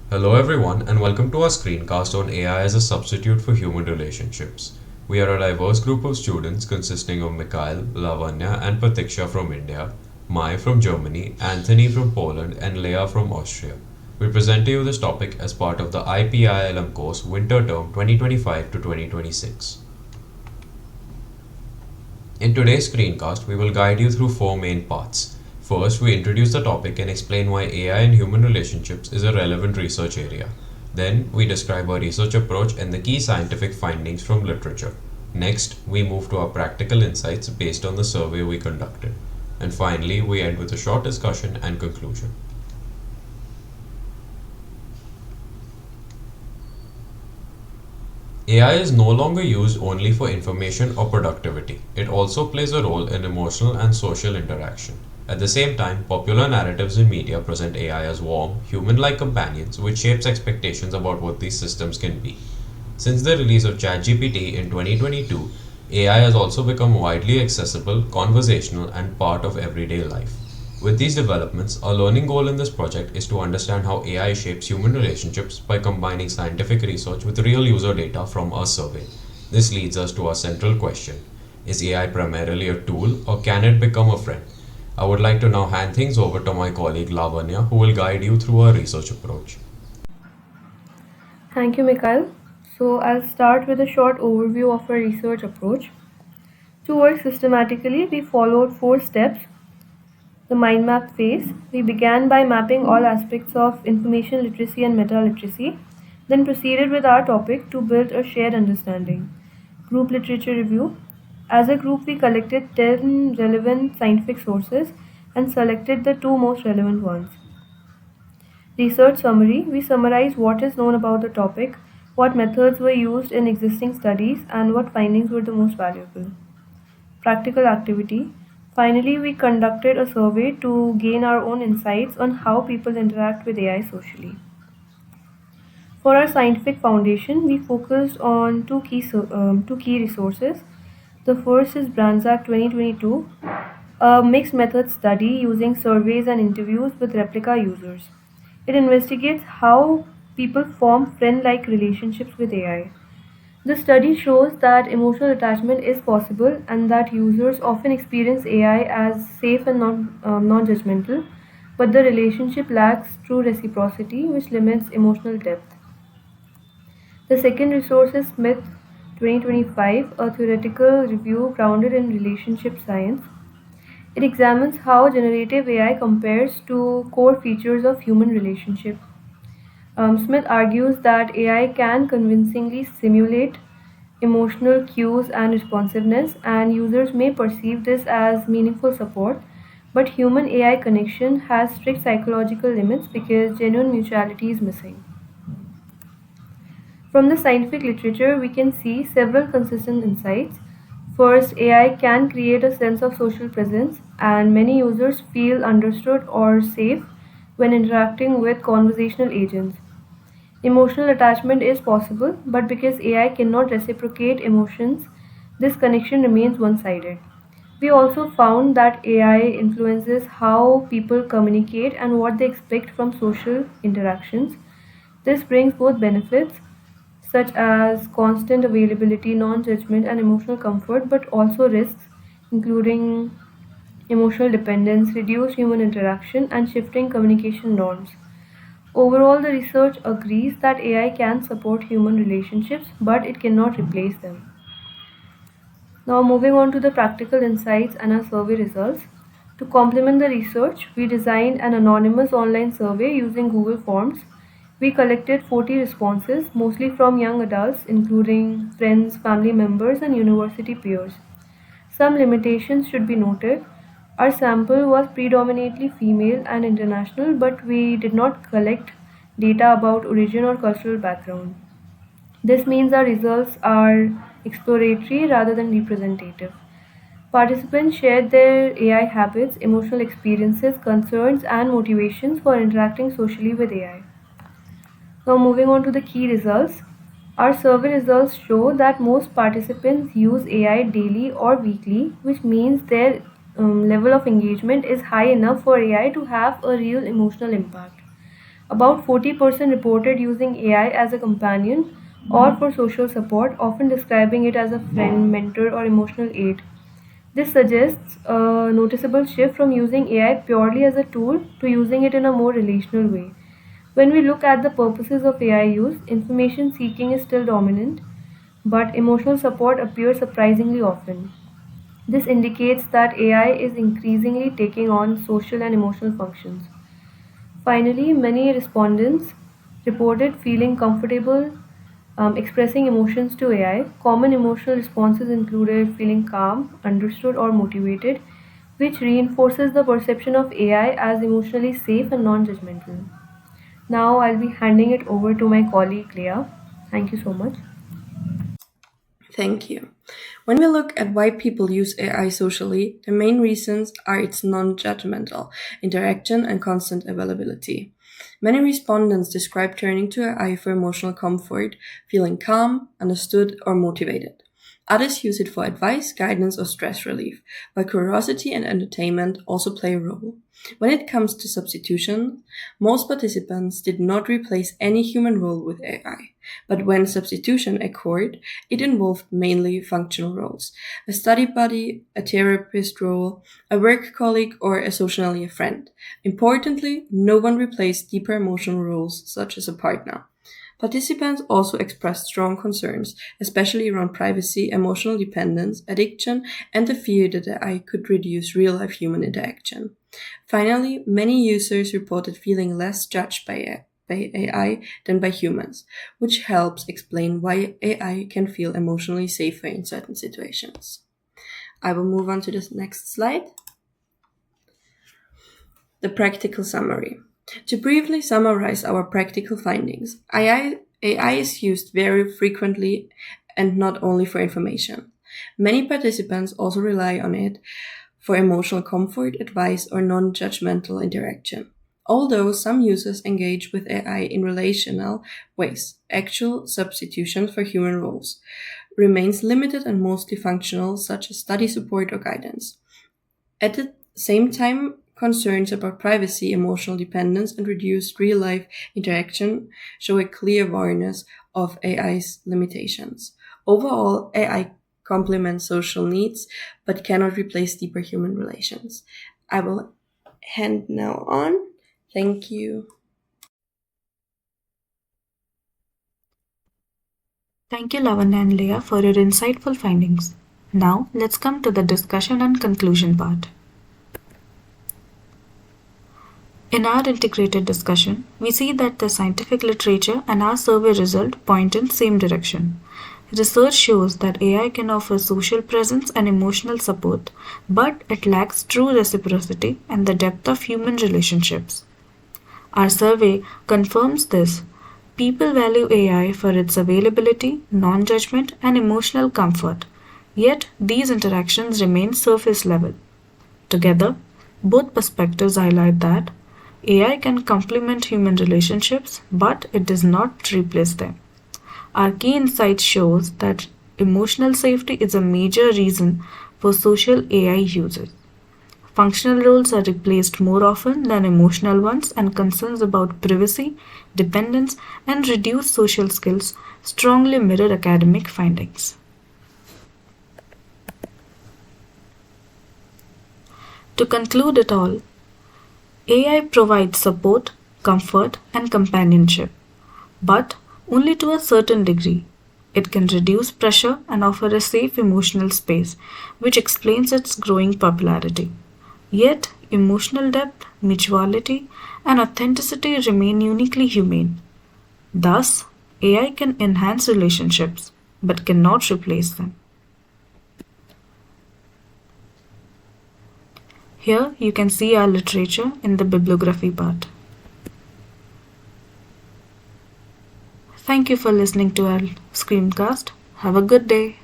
Hello, everyone, and welcome to our screencast on AI as a substitute for human relationships. We are a diverse group of students consisting of Mikhail, Laavanya, and Pratikshya from India, May from Germany, Antoni from Poland, and Leah from Austria. We present to you this topic as part of the IPILM course Winter Term 2025 to 2026. In today's screencast, we will guide you through four main parts. First, we introduce the topic and explain why AI in human relationships is a relevant research area. Then, we describe our research approach and the key scientific findings from literature. Next, we move to our practical insights based on the survey we conducted. And finally, we end with a short discussion and conclusion. AI is no longer used only for information or productivity. It also plays a role in emotional and social interaction. At the same time, popular narratives in media present AI as warm, human-like companions, which shapes expectations about what these systems can be. Since the release of ChatGPT in 2022, AI has also become widely accessible, conversational, and part of everyday life. With these developments, our learning goal in this project is to understand how AI shapes human relationships by combining scientific research with real user data from our survey. This leads us to our central question: is AI primarily a tool, or can it become a friend? I would like to now hand things over to my colleague Laavanya, who will guide you through our research approach. Thank you, Mikhail. So, I'll start with a short overview of our research approach. To work systematically, we followed four steps. The mind map phase, we began by mapping all aspects of information literacy and meta literacy, then proceeded with our topic to build a shared understanding. Group literature review. As a group, we collected 10 relevant scientific sources and selected the two most relevant ones. Research summary, we summarize what is known about the topic, what methods were used in existing studies, and what findings were the most valuable. Practical activity, finally, we conducted a survey to gain our own insights on how people interact with AI socially. For our scientific foundation, we focused on two key resources. The first is Branzak 2022, a mixed method study using surveys and interviews with replica users. It investigates how people form friend-like relationships with AI. The study shows that emotional attachment is possible and that users often experience AI as safe and non-judgmental, but the relationship lacks true reciprocity, which limits emotional depth. The second resource is Smith 2025, a theoretical review grounded in relationship science. It examines how generative AI compares to core features of human relationship. Smith argues that AI can convincingly simulate emotional cues and responsiveness, and users may perceive this as meaningful support. But human AI connection has strict psychological limits because genuine mutuality is missing. From the scientific literature, we can see several consistent insights. First, AI can create a sense of social presence, and many users feel understood or safe when interacting with conversational agents. Emotional attachment is possible, but because AI cannot reciprocate emotions, this connection remains one sided. We also found that AI influences how people communicate and what they expect from social interactions. This brings both benefits, such as constant availability, non judgment, and emotional comfort, but also risks, including emotional dependence, reduced human interaction, and shifting communication norms. Overall, the research agrees that AI can support human relationships, but it cannot replace them. Now, moving on to the practical insights and our survey results. To complement the research, we designed an anonymous online survey using Google Forms. We collected 40 responses, mostly from young adults, including friends, family members, and university peers. Some limitations should be noted. Our sample was predominantly female and international, but we did not collect data about origin or cultural background. This means our results are exploratory rather than representative. Participants shared their AI habits, emotional experiences, concerns, and motivations for interacting socially with AI. Now, moving on to the key results. Our survey results show that most participants use AI daily or weekly, which means their level of engagement is high enough for AI to have a real emotional impact. About 40% reported using AI as a companion or for social support, often describing it as a friend, mentor, or emotional aid. This suggests a noticeable shift from using AI purely as a tool to using it in a more relational way. When we look at the purposes of AI use, information seeking is still dominant, but emotional support appears surprisingly often. This indicates that AI is increasingly taking on social and emotional functions. Finally, many respondents reported feeling comfortable expressing emotions to AI. Common emotional responses included feeling calm, understood, or motivated, which reinforces the perception of AI as emotionally safe and non judgmental. Now, I'll be handing it over to my colleague Leah. Thank you so much. Thank you. When we look at why people use AI socially, the main reasons are its non-judgmental interaction and constant availability. Many respondents describe turning to AI for emotional comfort, feeling calm, understood, or motivated. Others use it for advice, guidance, or stress relief, while curiosity and entertainment also play a role. When it comes to substitution, most participants did not replace any human role with AI. But when substitution occurred, it involved mainly functional roles: a study buddy, a therapist role, a work colleague, or occasionally a friend. Importantly, no one replaced deeper emotional roles such as a partner. Participants also expressed strong concerns, especially around privacy, emotional dependence, addiction, and the fear that AI could reduce real-life human interaction. Finally, many users reported feeling less judged by AI than by humans, which helps explain why AI can feel emotionally safer in certain situations. I will move on to the next slide. The practical summary. To briefly summarize our practical findings, AI is used very frequently and not only for information. Many participants also rely on it for emotional comfort, advice, or non-judgmental interaction. Although some users engage with AI in relational ways, actual substitutions for human roles remains limited and mostly functional, such as study support or guidance. At the same time, concerns about privacy, emotional dependence, and reduced real-life interaction show a clear awareness of AI's limitations. Overall, AI complements social needs but cannot replace deeper human relations. I will hand now on. Thank you. Thank you, Lavanya and Leah, for your insightful findings. Now, let's come to the discussion and conclusion part. In our integrated discussion, we see that the scientific literature and our survey result point in same direction. Research shows that AI can offer social presence and emotional support, but it lacks true reciprocity and the depth of human relationships. Our survey confirms this. People value AI for its availability, non judgment, and emotional comfort, yet these interactions remain surface level. Together, both perspectives highlight that AI can complement human relationships, but it does not replace them. Our key insight shows that emotional safety is a major reason for social AI users. Functional roles are replaced more often than emotional ones, and concerns about privacy, dependence, and reduced social skills strongly mirror academic findings. To conclude it all, AI provides support, comfort, and companionship, but only to a certain degree. It can reduce pressure and offer a safe emotional space, which explains its growing popularity. Yet, emotional depth, mutuality, and authenticity remain uniquely humane. Thus, AI can enhance relationships but cannot replace them. Here you can see our literature in the bibliography part. Thank you for listening to our screencast. Have a good day.